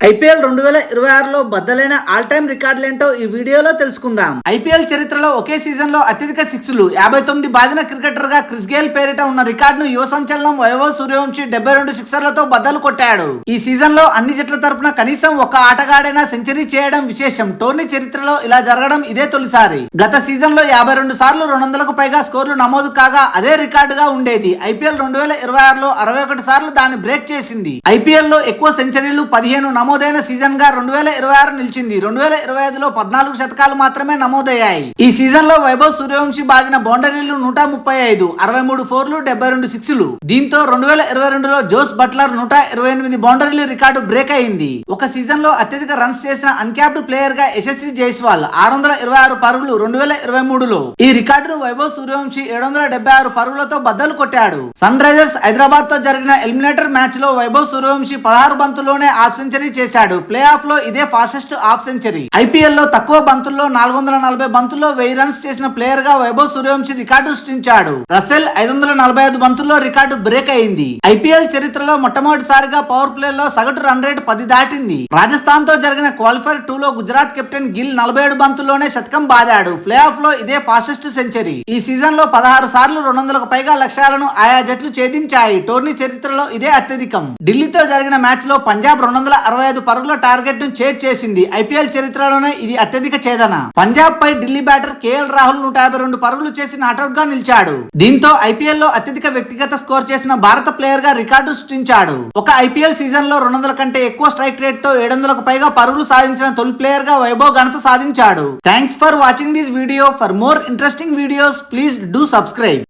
IPL 2026లో బద్దలైన all time రికార్డులేంటో ఈ వీడియోలో తెలుసుకుందాం. ఐపీఎల్ చరిత్రలో ఒకే సీజన్ లో అత్యధిక సిక్స్లు 59 బాదిన క్రికెటర్ గా క్రిస్ గేల్ పేరిట ఉన్న రికార్డును యువ సంచలనం వైభవ్ సూర్యవంశీ 72 సిక్సర్లతో బద్దలు కొట్టాడు. ఈ సీజన్ లో అన్ని జట్ల తరపున కనీసం ఒక ఆటగాడైనా సెంచరీ చేయడం విశేషం. టోర్నీ చరిత్రలో ఇలా జరగడం ఇదే తొలిసారి. గత సీజన్ లో 52 సార్లు 200కు పైగా స్కోర్లు నమోదు కాగా అదే రికార్డుగా ఉండేది. ఐపీఎల్ 2026లో 61 సార్లు దాన్ని బ్రేక్ చేసింది. ఐపీఎల్ లో ఎక్కువ సెంచరీలు 15 నమోదైన సీజన్ గా 2026 నిలిచింది. 2025లో 14 శతకాలు మాత్రమే నమోదయ్యాయి. ఈ సీజన్ లో వైభవ్ సూర్యవంశీ బాదిన బౌండరీలు 135, 63 ఫోర్లు, 72 సిక్స్లు. దీంతో 2022లో జోస్ బట్లర్ 128 బౌండరీలు రికార్డు బ్రేక్ అయింది. ఒక సీజన్ లో అత్యధిక రన్స్ చేసిన అన్క్యాప్డ్ ప్లేయర్ గా యశస్వి జైస్వాల్ 626 పరుగులు 2023లో. ఈ రికార్డును వైభవ్ సూర్యవంశీ 776 పరుగులతో బద్దలు కొట్టాడు. సన్ రైజర్స్ హైదరాబాద్ తో జరిగిన ఎలిమినేటర్ మ్యాచ్ లో వైభవ్ సూర్యవంశీ 16 బంతుల్లోనే హాఫ్ సెంచరీ చేశాడు. ప్లే ఆఫ్ లో ఇదే ఫాస్టెస్ట్ హాఫ్ సెంచరీ. ఐపీఎల్ లో తక్కువ బంతుల్లో 440 బంతుల్లో 1000 రన్స్ చేసిన ప్లేయర్ గా వైభవ్ సూర్యవంశీ రికార్డు సృష్టించాడు. రసెల్ 545 బంతుల్లో రికార్డు బ్రేక్ అయింది. ఐపీఎల్ చరిత్రలో మొట్టమొదటిసారిగా పవర్ ప్లే లో సగటు రన్ రేట్ 10 దాటింది. రాజస్థాన్ తో జరిగిన క్వాలిఫైర్ 2 లో గుజరాత్ కెప్టెన్ గిల్ 47 బంతుల్లోనే శతకం బాదాడు. ప్లే ఆఫ్ లో ఇదే ఫాస్టెస్ట్ సెంచరీ. ఈ సీజన్ లో 16 సార్లు 200కు పైగా లక్ష్యాలను ఆయా జట్లు ఛేదించాయి. టోర్నీ చరిత్రలో ఇదే అత్యధికం. ఢిల్లీతో జరిగిన మ్యాచ్ లో పంజాబ్ 265 పరుగుల టార్గెట్ ను చేజ్ చేసింది. ఐపీఎల్ చరిత్రలోనే ఇది అత్యధిక ఛేదన. పంజాబ్ పై ఢిల్లీ బ్యాటర్ కేఎల్ రాహుల్ 152 పరుగులు చేసి నాట్అవుట్ గా నిలిచాడు. దీంతో ఐపీఎల్ లో అత్యధిక వ్యక్తిగత స్కోర్ చేసిన భారత ప్లేయర్ గా రికార్డు సృష్టించాడు. ఒక ఐపీఎల్ సీజన్ లో 200 కంటే ఎక్కువ స్ట్రైక్ రేట్ తో 700కు పైగా పరుగులు సాధించిన తొలి ప్లేయర్ గా వైభవ్ ఘనత సాధించాడు. Thanks for watching this video. For more interesting videos please do subscribe.